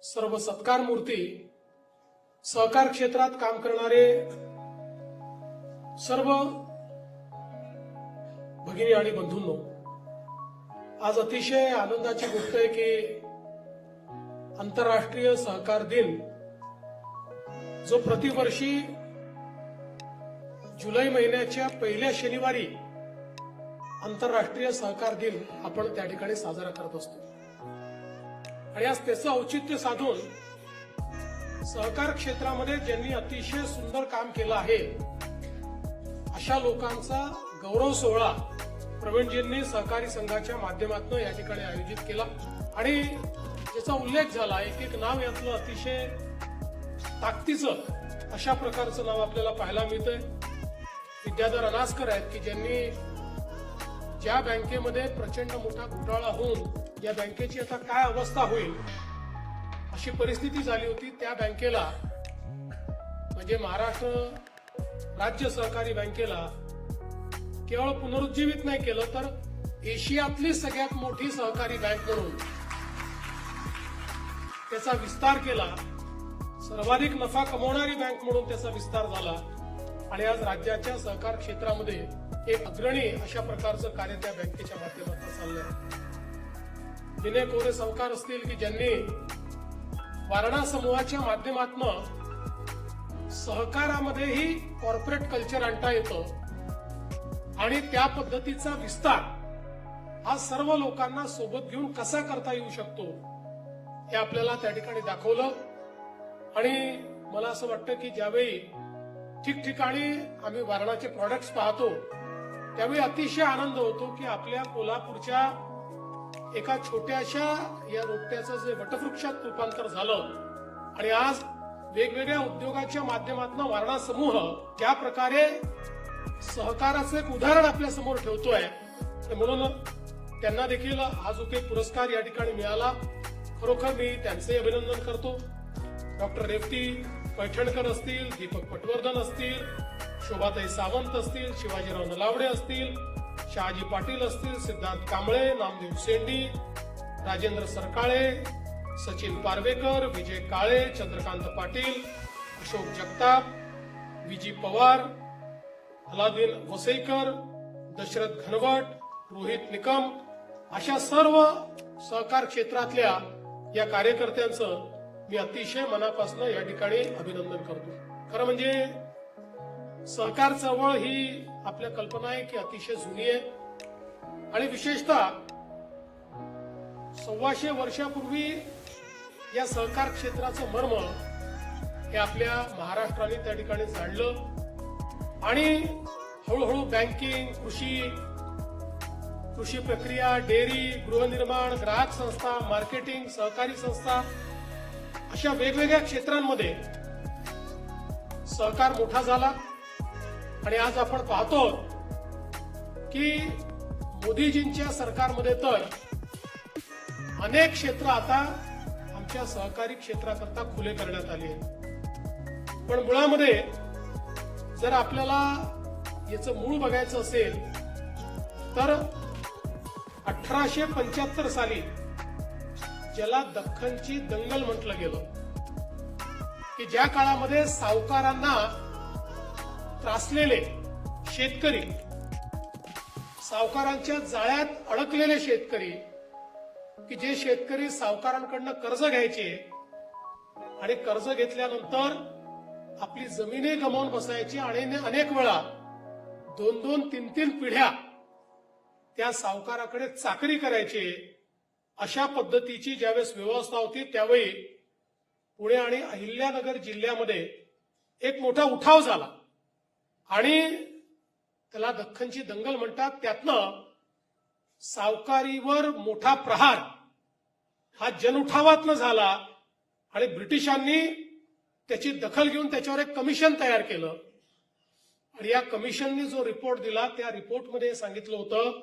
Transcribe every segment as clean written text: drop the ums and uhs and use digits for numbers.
सर्व सत्कार मूर्ती, सहकार क्षेत्रात काम करणारे सर्व भगिनी आणि बंधूंनो, आज अतिशय आनंदाची गोष्ट आहे की आंतरराष्ट्रीय सहकार दिन जो प्रतिवर्षी जुलै महिन्याच्या पहिल्या शनिवारी आंतरराष्ट्रीय सहकार दिन आपण त्या ठिकाणी साजरा करत असतो आणि आज त्याचं औचित्य साधून सहकार क्षेत्रामध्ये ज्यांनी अतिशय सुंदर काम केलं आहे अशा लोकांचा गौरव सोहळा प्रवीणजींनी सहकारी संघाच्या माध्यमातून या ठिकाणी आयोजित केला आणि ज्याचा उल्लेख झाला. एक नाव यातलं अतिशय ताकदीचं अशा प्रकारचं नाव आपल्याला पाहायला मिळतंय. विद्याधर अनासकर आहेत की ज्यांनी ज्या बँकेमध्ये प्रचंड मोठा घोटाळा होऊन या बँकेची आता काय अवस्था होईल अशी परिस्थिती झाली होती, त्या बँकेला म्हणजे महाराष्ट्र राज्य सहकारी बँकेला केवळ पुनरुज्जीवित नाही केलं तर एशियातली सगळ्यात मोठी सहकारी बँक म्हणून त्याचा विस्तार केला. सर्वाधिक नफा कमवणारी बँक म्हणून त्याचा विस्तार झाला आणि आज राज्याच्या सहकार क्षेत्रामध्ये एक अग्रणी अशा प्रकारचं कार्य त्या बँकेच्या माध्यमातून चाललंय. विनय कोरे सावकार असतील की ज्यांनी वारणा समूहाच्या माध्यमातून सहकारामध्येही कॉर्पोरेट कल्चर आणता येतं आणि त्या पद्धतीचा विस्तार हा सर्व लोकांना सोबत घेऊन कसा करता येऊ शकतो हे आपल्याला त्या ठिकाणी दाखवलं. आणि मला असं वाटतं की ज्यावेळी ठिकठिकाणी आम्ही वारणाचे प्रॉडक्ट्स पाहतो त्यावेळी अतिशय आनंद होतो की आपल्या कोल्हापूरच्या एका छोट्याशा या रोपट्याचं जे वटवृक्षात रूपांतर झालं आणि आज वेगवेगळ्या उद्योगाच्या माध्यमातून वारणा समूह ज्या प्रकारे सहकाराचं एक उदाहरण आपल्या समोर ठेवतोय, म्हणून त्यांना देखील हा जो काही पुरस्कार या ठिकाणी मिळाला खरोखर मी त्यांचे अभिनंदन करतो. डॉक्टर रेवती पैठणकर असतील, दीपक पटवर्धन असतील, शोभाताई सावंत असतील, शिवाजीराव नलावडे असतील, शहाजी पाटील असतील, सिद्धार्थ कांबळे, नामदेव सेंडी, राजेंद्र सरकाळे, सचिन पारवेकर, विजय काळे, चंद्रकांत पाटील, अशोक जगताप, विजी पवार, अलादीन वसईकर, दशरथ घनवट, रोहित निकम अशा सर्व सहकार क्षेत्रातल्या या कार्यकर्त्यांचं मी अतिशय मनापासून या ठिकाणी अभिनंदन करतो. खरं म्हणजे सहकार चळवळ ही आपल्या कल्पना आहे की अतिशय जुनी आहे आणि विशेषतः 125 वर्षापूर्वी या सहकार क्षेत्राचं मर्म हे आपल्या महाराष्ट्राने त्या ठिकाणी जाणलं आणि हळूहळू बँकिंग, कृषी प्रक्रिया, डेअरी, गृहनिर्माण, ग्राहक संस्था, मार्केटिंग, सहकारी संस्था अशा वेगवेगळ्या क्षेत्रांमध्ये सहकार मोठा झाला आणि आज आपण पाहतो की मोदीजींच्या सरकारमध्ये तर अनेक क्षेत्र आता आमच्या सहकारी क्षेत्राकरता खुले करण्यात आले आहेत. पण मुळामध्ये जर आपल्याला याचं मूळ बघायचं असेल तर 1875 साली ज्याला दख्खनची दंगल म्हटलं गेलं की ज्या काळामध्ये सावकारांना त्रासलेले शेतकरी, सावकारांच्या जाळ्यात अडकलेले शेतकरी की जे शेतकरी सावकारांकडनं कर्ज घ्यायचे आणि कर्ज घेतल्यानंतर आपली जमिनी गमावून बसायची आणि अनेक वेळा 2-2, 3-3 पिढ्या त्या सावकाराकडे चाकरी करायचे, अशा पद्धतीची ज्यावेळेस व्यवस्था होती त्यावेळी पुणे आणि अहिल्यानगर जिल्ह्यामध्ये एक मोठा उठाव झाला आणि त्याला दख्खनची दंगल म्हणतात. त्यातनं सावकारीवर मोठा प्रहार हा जनउठावातनं झाला आणि ब्रिटिशांनी त्याची दखल घेऊन त्याच्यावर एक कमिशन तयार केलं आणि या कमिशनने जो रिपोर्ट दिला त्या रिपोर्टमध्ये सांगितलं होतं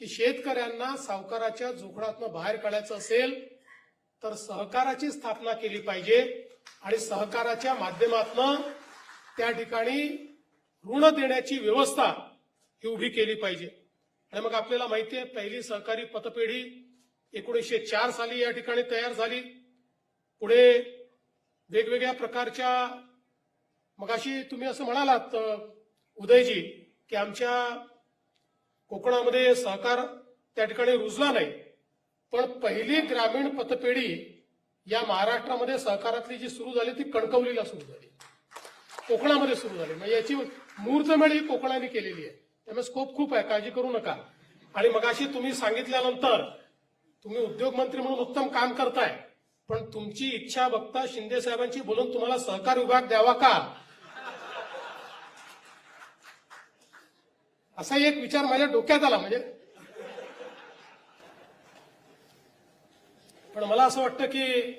की शेतकऱ्यांना सावकाराच्या जोखडातनं बाहेर काढायचं असेल तर सहकाराची स्थापना केली पाहिजे आणि सहकाराच्या माध्यमातून त्या ठिकाणी ऋण देण्याची व्यवस्था ही उभी केली पाहिजे. आणि मग आपल्याला माहिती आहे पहिली सहकारी पतपेढी 1904 साली या ठिकाणी तयार झाली पुढे वेगवेगळ्या प्रकारच्या, मगाशी तुम्ही असं म्हणालात उदयजी की आमच्या कोकणामध्ये सहकार त्या ठिकाणी रुजला नाही, पण पहिली ग्रामीण पतपेढी या महाराष्ट्रामध्ये सहकारातली जी सुरू झाली ती कणकवलीला सुरू झाली, कोकणामध्ये सुरू झाली. म्हणजे याची मुहूर्तमेढ ही कोकणाने केलेली आहे. त्यामुळे स्कोप खूप आहे, काळजी करू नका. आणि मगाशी तुम्ही सांगितल्यानंतर तुम्ही उद्योग मंत्री म्हणून उत्तम काम करताय, पण तुमची इच्छा बघता शिंदे साहेबांची बोलून तुम्हाला सहकार विभाग द्यावा का, असा एक विचार माझ्या डोक्यात आला. म्हणजे पण मला असं वाटतं की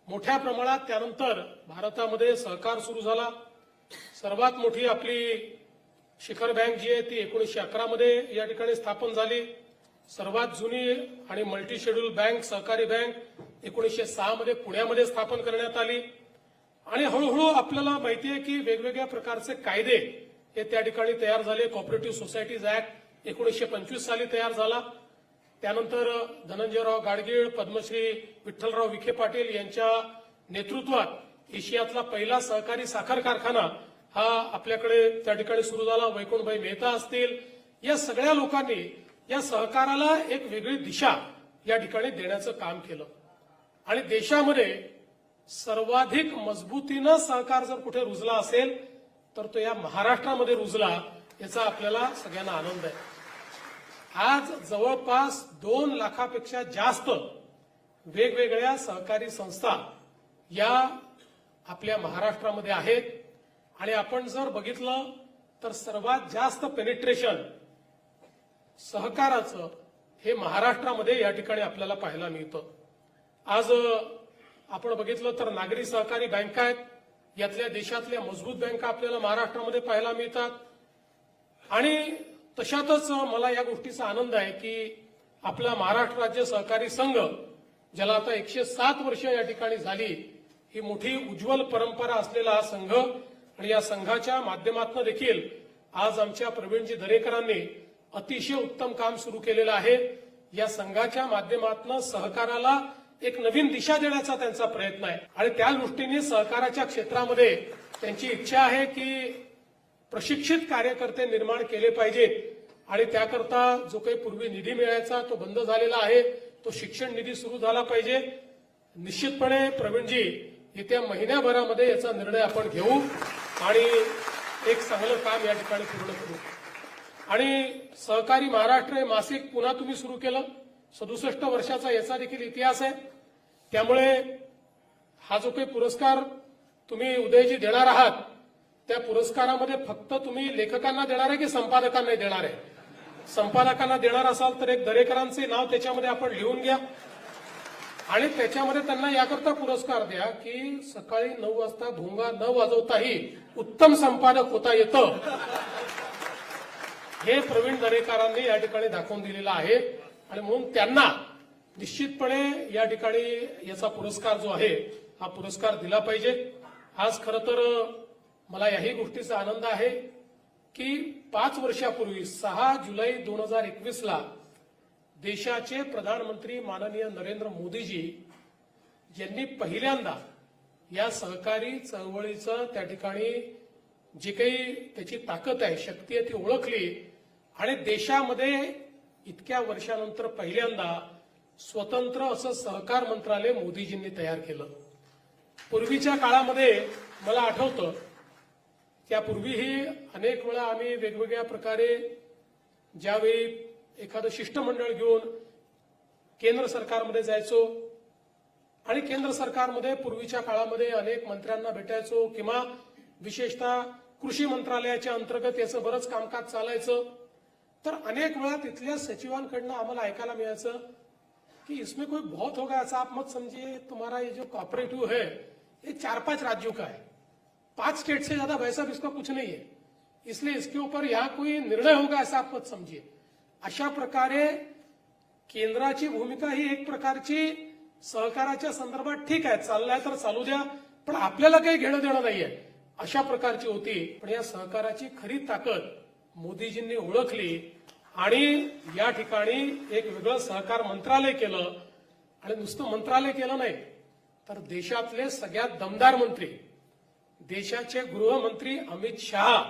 मोठ्या प्रमाणात त्यानंतर भारतामध्ये सहकार सुरू झाला. सर्वात मोठी आपली शिखर बँक जी आहे ती 1911 मध्ये या ठिकाणी स्थापन झाली. सर्वात जुनी आणि मल्टी शेड्यूल बँक सहकारी बँक 1906 मध्ये पुण्यामध्ये स्थापन करण्यात आली. आणि हळूहळू आपल्याला माहिती आहे की वेगवेगळ्या प्रकारचे कायदे हे त्या ठिकाणी तयार झाले. कॉपरेटिव्ह सोसायटीज ऍक्ट 1925 साली तयार झाला. त्यानंतर धनंजयराव गाडगीळ, पद्मश्री विठ्ठलराव विखे पाटील यांच्या नेतृत्वात एशियातला पहिला सहकारी साखर कारखाना हा आपल्याकडे त्या ठिकाणी सुरू झाला. वैकुंठभाई मेहता असतील, या सगळ्या लोकांनी या सहकाराला एक वेगळी दिशा या ठिकाणी देण्याचं काम केलं. आणि देशामध्ये सर्वाधिक मजबूतीनं सहकार जर कुठे रुजला असेल तर तो या महाराष्ट्रामध्ये रुजला, याचा आपल्याला सगळ्यांना आनंद आहे. आज जवळपास 2 लाखापेक्षा जास्त वेगवेगळ्या सहकारी संस्था या आपल्या महाराष्ट्रामध्ये आहेत. आणि आपण जर बघितलं तर सर्वात जास्त पेनिट्रेशन सहकाराचं हे महाराष्ट्रामध्ये या ठिकाणी आपल्याला पाहायला मिळतं. आज आपण बघितलं तर नागरी सहकारी बँका आहेत, यातल्या देशातल्या मजबूत बँका आपल्याला महाराष्ट्रामध्ये पाहायला मिळतात. आणि तशातच मला या गोष्टीचा आनंद आहे की आपला महाराष्ट्र राज्य सहकारी संघ, ज्याला आता 107 वर्ष या ठिकाणी झाली, ही मोठी उज्ज्वल परंपरा असलेला हा संघ, आणि या संघाच्या माध्यमातून देखील आज आमच्या प्रवीणजी दरेकरांनी अतिशय उत्तम काम सुरू केलेलं आहे. या संघाच्या माध्यमातून सहकाराला एक नवीन दिशा देण्याचा त्यांचा प्रयत्न आहे. आणि त्या दृष्टीने सहकाराच्या क्षेत्रामध्ये त्यांची इच्छा आहे की प्रशिक्षित कार्यकर्ते निर्माण केले पाहिजेत. आणि त्याकरता जो काही पूर्वी निधी मिळायचा तो बंद झालेला आहे, तो शिक्षण निधी सुरू झाला पाहिजे. निश्चितपणे प्रवीणजी येत्या महिन्याभरामध्ये याचा निर्णय आपण घेऊ आणि एक चांगलं काम या ठिकाणी पूर्ण करू. आणि सहकारी महाराष्ट्र हे मासिक पुन्हा तुम्ही सुरू केलं. 67 वर्षाचा याचा देखील इतिहास आहे. त्यामुळे हा जो काही पुरस्कार तुम्ही उदयजी देणार आहात, त्या पुरस्कारामध्ये फक्त तुम्ही लेखकांना देणार आहे की संपादकांना देणार आहे? संपादकांना देणार असाल तर एक दरेकरांचे नाव त्याच्यामध्ये आपण लिहून घ्या आणि त्याच्यामध्ये त्यांना याकरता पुरस्कार द्या की सकाळी 9 वाजता भोंगा न वाजवताही उत्तम संपादक होता येतं. हे प्रवीण दरेकरांनी या ठिकाणी दाखवून दिलेलं आहे. आणि म्हणून त्यांना निश्चितपणे या ठिकाणी याचा पुरस्कार जो आहे हा पुरस्कार दिला पाहिजे. आज खरं तर मला याही गोष्टीचा आनंद आहे की 5 वर्षापूर्वी 6 जुलै 2021ला देशाचे प्रधानमंत्री माननीय नरेंद्र मोदीजी यांनी पहिल्यांदा या सहकारी चळवळीचं त्या ठिकाणी जी काही त्याची ताकद आहे, शक्ती आहे ती ओळखली आणि देशामध्ये इतक्या वर्षानंतर पहिल्यांदा स्वतंत्र असं सहकार मंत्रालय मोदीजींनी तयार केलं. पूर्वीच्या काळामध्ये मला आठवतं त्यापूर्वीही अनेक वेळा आम्ही वेगवेगळ्या प्रकारे ज्यावेळी एखादं शिष्टमंडळ घेऊन केंद्र सरकारमध्ये जायचो आणि केंद्र सरकारमध्ये पूर्वीच्या काळामध्ये अनेक मंत्र्यांना भेटायचो किंवा विशेषतः कृषी मंत्रालयाच्या अंतर्गत याचं बरंच कामकाज चालायचं. तर अनेक वेळा तिथल्या सचिवांकडनं आम्हाला ऐकायला मिळायचं कि इसमें कोई बहुत होगा ऐसा आप मत समझिए, तुम्हारा ये जो कोऑपरेटिव है ये 4-5 राज्यों का है, 5 स्टेट से ज्यादा भाई साहब इसका कुछ नहीं है, इसलिए इसके ऊपर यहाँ कोई निर्णय होगा ऐसा आप मत समझिए. अशा प्रकारे केंद्राची भूमिका ही एक प्रकारची सहकाराच्या संदर्भात ठीक आहे, चाललाय तर चालू द्या, पण आपल्याला काही घेणं देणं नाहीये अशा प्रकारची होती. पण या सहकाराची खरी ताकद मोदीजींनी ओळखली आणि या ठिकाणी एक वेगळं सहकार मंत्रालय केलं. आणि नुसतं मंत्रालय केलं नाही तर देशातले सगळ्यात दमदार मंत्री, देशाचे गृहमंत्री अमित शहा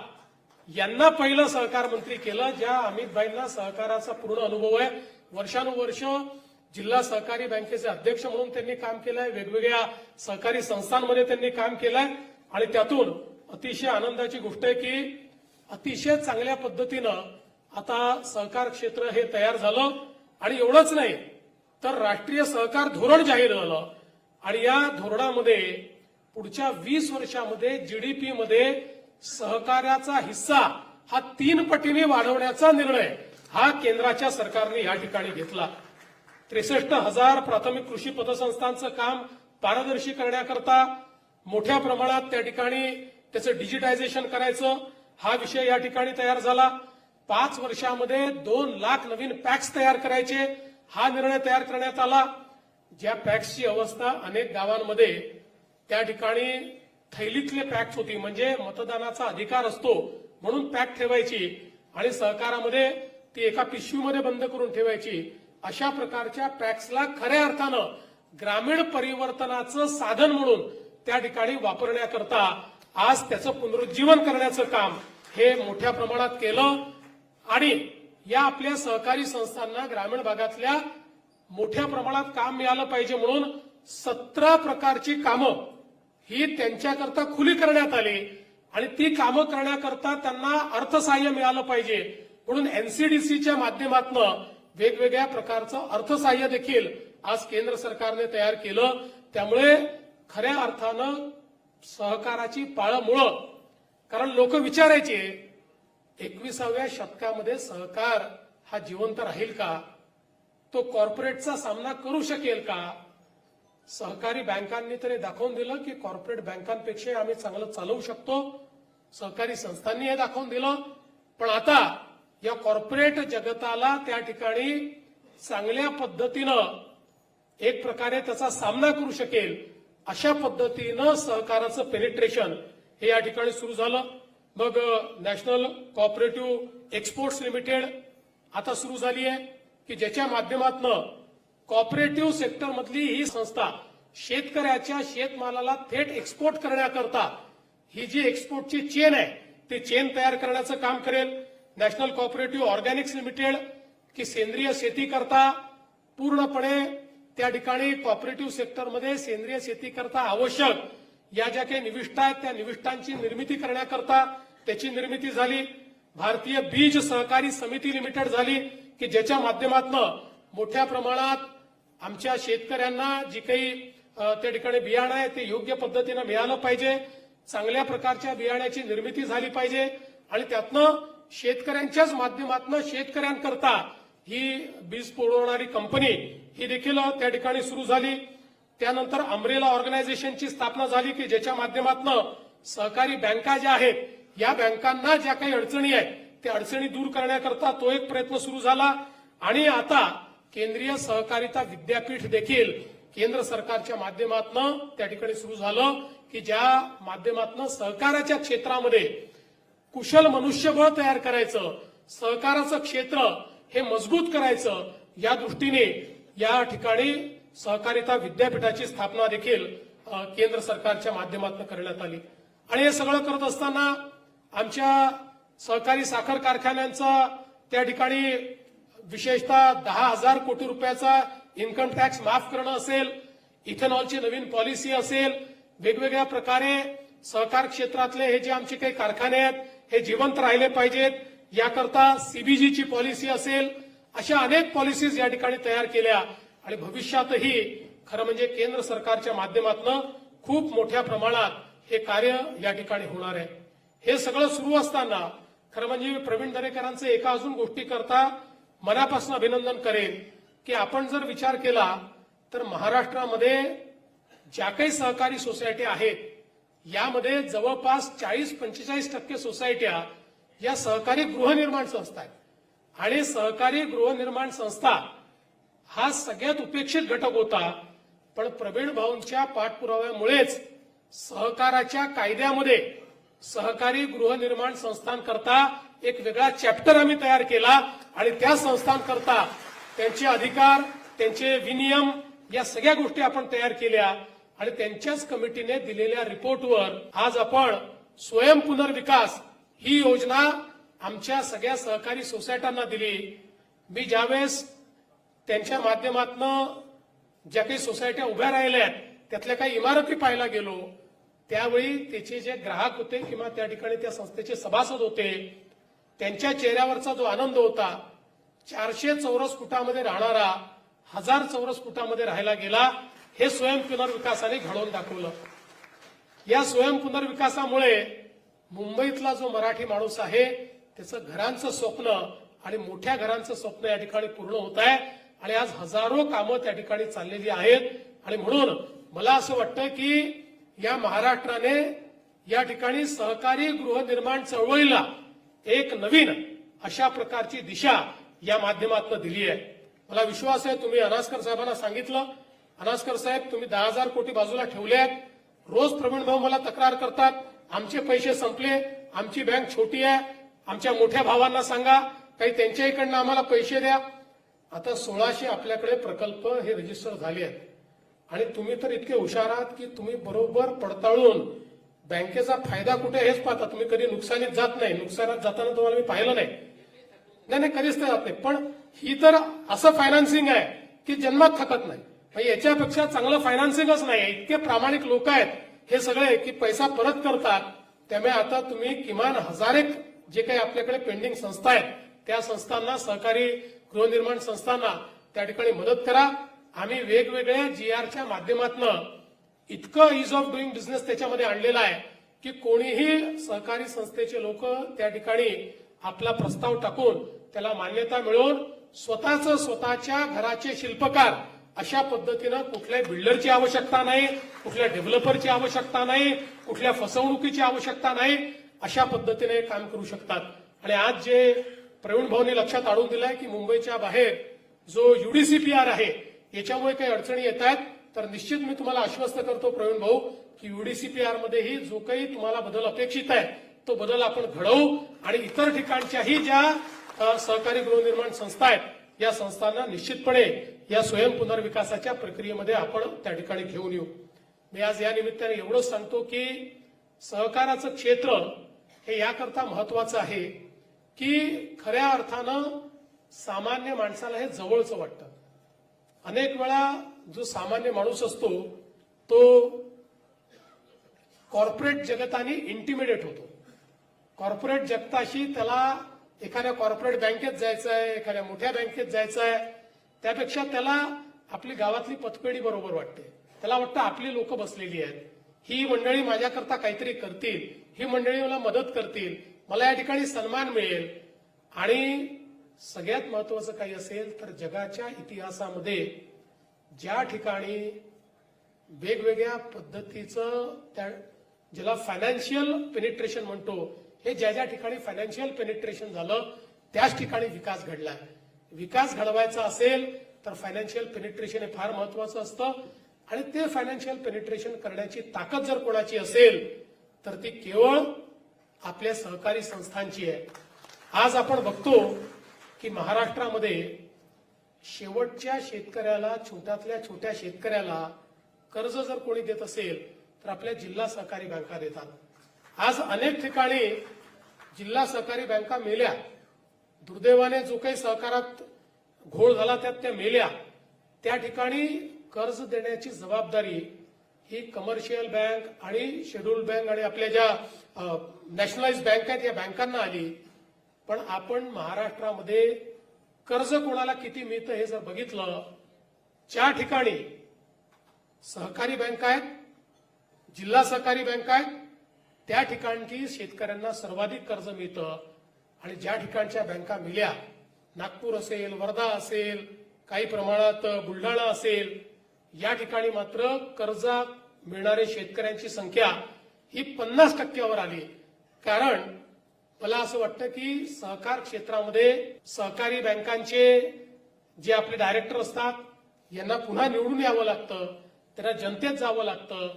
यांना पहिलं सहकार मंत्री केलं, ज्या अमितभाईंना सहकाराचा पूर्ण अनुभव आहे. वर्षानुवर्ष जिल्हा सहकारी बँकेचे अध्यक्ष म्हणून त्यांनी काम केलंय, वेगवेगळ्या सहकारी संस्थांमध्ये त्यांनी काम केलंय आणि त्यातून अतिशय आनंदाची गोष्ट आहे की अतिशय चांगल्या पद्धतीनं आता सहकार क्षेत्र हे तयार झालं. आणि एवढंच नाही तर राष्ट्रीय सहकार धोरण जाहीर झालं आणि या धोरणामध्ये पुढच्या 20 वर्षामध्ये जीडीपी मध्ये सहकार्याचा हिस्सा हा 3 पटीने वाढवण्याचा निर्णय हा केंद्राच्या सरकारने या ठिकाणी घेतला. 63,000 प्राथमिक कृषी पतसंस्थांचं काम पारदर्शी करण्याकरता मोठ्या प्रमाणात त्या ठिकाणी त्याचं डिजिटायझेशन करायचं हा विषय या ठिकाणी तयार झाला. 5 वर्षामध्ये 2 लाख नवीन पॅक्स तयार करायचे हा निर्णय तयार करण्यात आला. ज्या पॅक्सची अवस्था अनेक गावांमध्ये त्या ठिकाणी थैलीतले पॅक्स होती, म्हणजे मतदानाचा अधिकार असतो म्हणून पॅक ठेवायची आणि सहकारामध्ये ती एका पिशवीमध्ये बंद करून ठेवायची. अशा प्रकारच्या पॅक्सला खऱ्या अर्थानं ग्रामीण परिवर्तनाचं साधन म्हणून त्या ठिकाणी वापरण्याकरता आज त्याचं पुनरुज्जीवन करण्याचं काम हे मोठ्या प्रमाणात केलं. आणि या आपल्या सहकारी संस्थांना ग्रामीण भागातल्या मोठ्या प्रमाणात काम मिळालं पाहिजे म्हणून 17 प्रकारची कामं ही त्यांच्याकरता खुली करण्यात आली आणि ती कामं करण्याकरता त्यांना अर्थसहाय्य मिळालं पाहिजे म्हणून एनसीडीसीच्या माध्यमातून वेगवेगळ्या प्रकारचं अर्थसहाय्य देखील आज केंद्र सरकारने तयार केलं. त्यामुळे खऱ्या अर्थानं सहकाराची पाळंमुळं, कारण लोक विचारायचे 21व्या शतकामध्ये सहकार हा जिवंत राहील का, तो कॉर्पोरेटचा सामना करू शकेल का. सहकारी बँकांनी तरी दाखवून दिलं की कॉर्पोरेट बँकांपेक्षा आम्ही चांगलं चालवू शकतो. सहकारी संस्थांनी हे दाखवून दिलं. पण आता या कॉर्पोरेट जगताला त्या ठिकाणी चांगल्या पद्धतीनं एक प्रकारे त्याचा सामना करू शकेल अशा पद्धतीनं सहकाराचं पेनिट्रेशन हे या ठिकाणी सुरू झालं. मग नॅशनल कोऑपरेटिव्ह एक्सपोर्ट्स लिमिटेड आता सुरू झाली आहे की ज्याच्या माध्यमातून कोऑपरेटिव्ह सेक्टर मधली ही संस्था शेतकऱ्याच्या शेतमालाला थेट एक्सपोर्ट करण्याकरता ही जी एक्सपोर्टची चेन आहे ती चेन तयार करण्याचं काम करेल. नॅशनल कोऑपरेटिव्ह ऑर्गॅनिक्स लिमिटेड की सेंद्रिय शेती करता पूर्णपणे त्या ठिकाणी कोऑपरेटिव्ह सेक्टरमध्ये सेंद्रिय शेती करता आवश्यक या ज्या काही निविष्ठा आहेत त्या निविष्ठांची निर्मिती करण्याकरता त्याची निर्मिती झाली. भारतीय बीज सहकारी समिती लिमिटेड झाली की ज्याच्या माध्यमातून मोठ्या प्रमाणात आमच्या शेतकऱ्यांना जी काही त्या ठिकाणी बियाणं आहे ते योग्य पद्धतीनं मिळालं पाहिजे, चांगल्या प्रकारच्या बियाण्याची निर्मिती झाली पाहिजे आणि त्यातनं शेतकऱ्यांच्याच माध्यमातून शेतकऱ्यांकरता ही बीज पुरवणारी कंपनी ही देखील त्या ठिकाणी सुरू झाली. त्यानंतर अमरेला ऑर्गनायझेशनची स्थापना झाली की ज्याच्या माध्यमातून सहकारी बँका ज्या आहेत या बँकांना ज्या काही अडचणी आहेत त्या अडचणी दूर करण्याकरता तो एक प्रयत्न सुरू झाला. आणि आता केंद्रीय सहकारिता विद्यापीठ देखील केंद्र सरकारच्या माध्यमातून त्या ठिकाणी सुरू झालं की ज्या माध्यमातून सहकाराच्या क्षेत्रामध्ये कुशल मनुष्यबळ तयार करायचं, सहकाराचं क्षेत्र हे मजबूत करायचं या दृष्टीने या ठिकाणी सहकारिता विद्यापीठाची स्थापना देखील केंद्र सरकारच्या माध्यमातून करण्यात आली. आणि हे सगळं करत असताना आमच्या सहकारी साखर कारखान्यांचा त्या ठिकाणी विशेषतः 10,000 कोटी रुपयाचा इन्कम टॅक्स माफ करणं असेल, इथेनॉलची नवीन पॉलिसी असेल, वेगवेगळ्या प्रकारे सहकार क्षेत्रातले हे जे आमचे काही कारखाने आहेत हे जिवंत राहिले पाहिजेत याकरता सीबीजीची पॉलिसी असेल, अशा अनेक पॉलिसीज या ठिकाणी तयार केल्या आणि भविष्यातही खरं म्हणजे केंद्र सरकारच्या माध्यमातून खूप मोठ्या प्रमाणात हे कार्य या ठिकाणी होणार आहे. हे सगळं सुरू असताना खरं म्हणजे प्रवीण दरेकरांचं एका अजून गोष्टी करता मनापासून अभिनंदन करेन की आपण जर विचार केला तर महाराष्ट्रामध्ये ज्या काही सहकारी सोसायटी आहेत यामध्ये जवळपास 40-45% सोसायट्या या सहकारी गृहनिर्माण संस्था आहेत. आणि सहकारी गृहनिर्माण संस्था हा सगळ्यात उपेक्षित घटक होता. पण प्रवीण भाऊंच्या पाठपुराव्यामुळेच सहकाराच्या कायद्यामध्ये सहकारी गृहनिर्माण संस्थांकरता एक वेगळा चॅप्टर आम्ही तयार केला आणि त्या संस्थांकरता त्यांचे अधिकार, त्यांचे विनियम या सगळ्या गोष्टी आपण तयार केल्या आणि त्यांच्याच कमिटीने दिलेल्या रिपोर्टवर आज आपण स्वयं पुनर्विकास ही योजना आमच्या सगळ्या सहकारी सोसायट्यांना दिली. मी ज्यावेळेस त्यांच्या माध्यमातून ज्या काही सोसायट्या उभ्या राहिल्या आहेत त्यातल्या काही इमारती पाहायला गेलो, त्यावेळी त्याचे जे ग्राहक होते किंवा त्या ठिकाणी त्या संस्थेचे सभासद होते, त्यांच्या चेहऱ्यावरचा जो आनंद होता, 400 चौरस फुटामध्ये राहणारा 1000 चौरस फुटामध्ये राहायला गेला, हे स्वयं पुनर्विकासाने घडवून दाखवलं. या स्वयं पुनर्विकासामुळे मुंबईतला जो मराठी माणूस आहे त्याचं घरांचं स्वप्न आणि मोठ्या घरांचं स्वप्न या ठिकाणी पूर्ण होत आहे आणि आज हजारो कामं त्या ठिकाणी चाललेली आहेत. आणि म्हणून मला असं वाटतं की या महाराष्ट्राने या ठिकाणी सहकारी गृहनिर्माण चळवळीला एक नवीन अशा प्रकारची दिशा या माध्यमातून दिली आहे. मला विश्वास आहे, तुम्ही अनास्कर साहेबांना सांगितलं, अनास्कर साहेब तुम्ही 10,000 कोटी बाजूला ठेवले आहेत. रोज प्रवीण भाऊ मला तक्रार करतात, आमचे पैसे संपले, आमची बँक छोटी आहे, आमच्या मोठ्या भावांना सांगा काही त्यांच्या इकडनं आम्हाला पैसे द्या. आता 1600 आपल्याकडे प्रकल्प हे रजिस्टर झाले आहेत आणि तुम्ही तर इतके हुशार आहात की तुम्ही बरोबर पडताळून बँकेचा फायदा कुठे हेच पाहता. तुम्ही कधी नुकसानीत जात नाही. नुकसानात जाताना तुम्हाला मी पाहिलं नाही. नाही कधीच नाही जात नाही. पण ही तर असं फायनान्सिंग आहे की जन्मात थकत नाही. याच्यापेक्षा चांगलं फायनान्सिंगच नाही. इतके प्रामाणिक लोक आहेत हे सगळे की पैसा परत करतात. त्यामुळे आता तुम्ही किमान 1000 जे काही आपल्याकडे पेंडिंग संस्था आहेत त्या संस्थांना, सहकारी गृहनिर्माण संस्थांना त्या ठिकाणी मदत करा. आम्ही वेगवेगळ्या GRच्या माध्यमातून इतकं इज ऑफ डुईंग बिझनेस त्याच्यामध्ये आणलेला आहे की कोणीही सहकारी संस्थेचे लोक त्या ठिकाणी आपला प्रस्ताव टाकून त्याला मान्यता मिळवून स्वतःच्या घराचे शिल्पकार अशा पद्धतीनं कुठल्या बिल्डरची आवश्यकता नाही, कुठल्या डेव्हलपरची आवश्यकता नाही, कुठल्या फसवणुकीची आवश्यकता नाही, अशा पद्धतीने काम करू शकतात. आणि आज जे प्रवीण भाऊंनी लक्षात आणून दिलंय की मुंबईच्या बाहेर जो UDCPR आहे याच्यामुळे काही अडचणी येत आहेत, तर निश्चित मी तुम्हाला आश्वस्त करतो प्रवीण भाऊ की UDCPR मध्येही जो काही तुम्हाला बदल अपेक्षित आहे तो बदल आपण घडवू आणि इतर ठिकाणच्याही ज्या सहकारी गृहनिर्माण संस्था आहेत या संस्थांना निश्चितपणे या स्वयं पुनर्विकासाच्या प्रक्रियेमध्ये आपण त्या ठिकाणी घेऊन येऊ. मी आज या निमित्ताने एवढंच सांगतो की सहकाराचं क्षेत्र हे याकरता महत्वाचं आहे की खऱ्या अर्थानं सामान्य माणसाला हे जवळचं वाटतं. अनेक वेळा जो सामान्य माणूस असतो तो कॉर्पोरेट जगताने इंटिमिडेट होतो. कॉर्पोरेट जगताशी त्याला एखाद्या कॉर्पोरेट बँकेत जायचं आहे, एखाद्या मोठ्या बँकेत जायचं आहे, त्यापेक्षा त्याला आपली गावातली पतपेढी बरोबर वाटते. त्याला वाटतं आपली लोक बसलेली आहेत, ही मंडळी माझ्याकरता काहीतरी करतील, ही मंडळी मला मदत करतील, मला या ठिकाणी सन्मान मिळेल. आणि सगळ्यात महत्वाचं काही असेल तर जगाच्या इतिहासामध्ये ज्या ठिकाणी वेगवेगळ्या पद्धतीचं त्या ज्याला फायनान्शियल पेनिट्रेशन म्हणतो, हे ज्या ठिकाणी फायनान्शियल पेनिट्रेशन झालं त्याच ठिकाणी विकास घडलाय. विकास घडवायचा असेल तर फायनान्शियल पेनिट्रेशन हे फार महत्वाचं असतं आणि ते फायनान्शियल पेनिट्रेशन करण्याची ताकद जर कोणाची असेल तर ती केवळ आपल्या सहकारी संस्थांची आहे. आज आपण बघतो की महाराष्ट्रामध्ये शेवटच्या शेतकऱ्याला, छोट्यातल्या छोट्या शेतकऱ्याला कर्ज जर कोणी देत असेल तर आपल्या जिल्हा सहकारी बँका देतात. आज अनेक ठिकाणी जिल्हा सहकारी बँका मेल्या. दुर्दैवाने जो काही सहकारात घोळ झाला त्यात त्या मेल्या. त्या ठिकाणी कर्ज देण्याची जबाबदारी ही कमर्शियल बँक आणि शेड्यूल बँक आणि आपल्या ज्या नॅशनलाइज बँक आहेत या बँकांना आली. पण आपण महाराष्ट्रामध्ये कर्ज कोणाला किती मिळतं हे जर बघितलं, ज्या ठिकाणी सहकारी बँका आहेत, जिल्हा सहकारी बँका आहेत, त्या ठिकाणची शेतकऱ्यांना सर्वाधिक कर्ज मिळतं. आणि ज्या ठिकाणच्या बँका मिल्या, नागपूर असेल, वर्धा असेल, काही प्रमाणात बुलढाणा असेल, या ठिकाणी मात्र कर्ज मिळणारे शेतकऱ्यांची संख्या ही 50% आली. कारण मला असं वाटतं की सहकार क्षेत्रामध्ये सहकारी बँकांचे जे आपले डायरेक्टर असतात यांना पुन्हा निवडून यावं लागतं, त्यांना जनतेत जावं लागतं,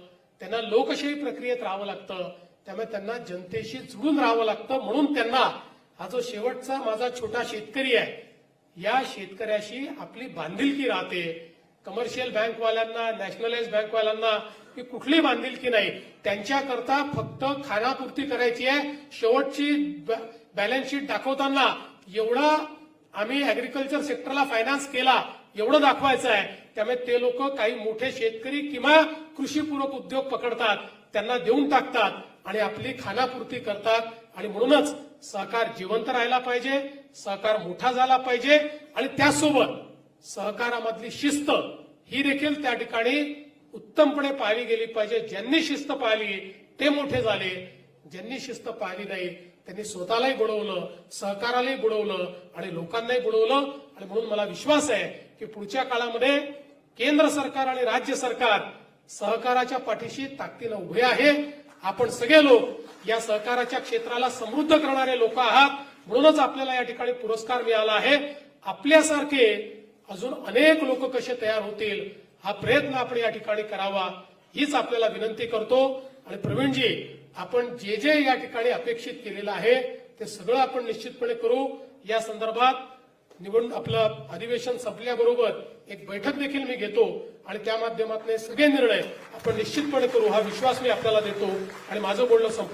त्यांना लोकशाही प्रक्रियेत राहावं लागतं. त्यामुळे त्यांना जनतेशी जुळून राहावं लागतं. म्हणून त्यांना हा जो शेवटचा माझा छोटा शेतकरी आहे या शेतकऱ्याशी आपली बांधिलकी राहते. कमर्शियल बँकवाल्यांना, नॅशनलाइज बँकवाल्यांना की कुठली बांधिलकी नाही. त्यांच्याकरता फक्त खानापूर्ती करायची आहे. शेवटची बॅलन्स शीट दाखवताना एवढा आम्ही अॅग्रिकल्चर सेक्टरला फायनान्स केला एवढं दाखवायचं आहे. त्यामुळे ते लोक काही मोठे शेतकरी किंवा कृषीपूरक उद्योग पकडतात, त्यांना देऊन टाकतात आणि आपली खानापूर्ती करतात. आणि म्हणूनच सहकार जिवंत राहायला पाहिजे, सहकार मोठा झाला पाहिजे आणि त्यासोबत सहकारामधली शिस्त ही देखील त्या ठिकाणी उत्तमपणे पाळली गेली पाहिजे. ज्यांनी शिस्त पाळली ते मोठे झाले, ज्यांनी शिस्त पाळली नाही त्यांनी स्वतःलाही बुडवलं, सहकारालाही बुडवलं आणि लोकांनाही बुडवलं. आणि म्हणून मला विश्वास आहे की पुढच्या काळामध्ये केंद्र सरकार आणि राज्य सरकार सहकाराच्या पाठीशी ताकदीनं उभे आहे. आपण सगळे लोक या सहकाराच्या क्षेत्राला समृद्ध करणारे लोक आहात, म्हणूनच आपल्याला या ठिकाणी पुरस्कार मिळाला आहे. आपल्यासारखे अजून अनेक लोक कसे तयार होतील हा प्रयत्न आपण या ठिकाणी करावा हीच आपल्याला विनंती करतो. आणि प्रवीणजी, आपण जे जे या ठिकाणी अपेक्षित केलेलं आहे ते सगळं आपण निश्चितपणे करू. या संदर्भात आपलं अधिवेशन संपल्याबरोबर एक बैठक देखील मी घेतो आणि त्या माध्यमातून सगळे निर्णय आपण निश्चितपणे करू हा विश्वास मी आपल्याला देतो आणि माझं बोलणं संपलं.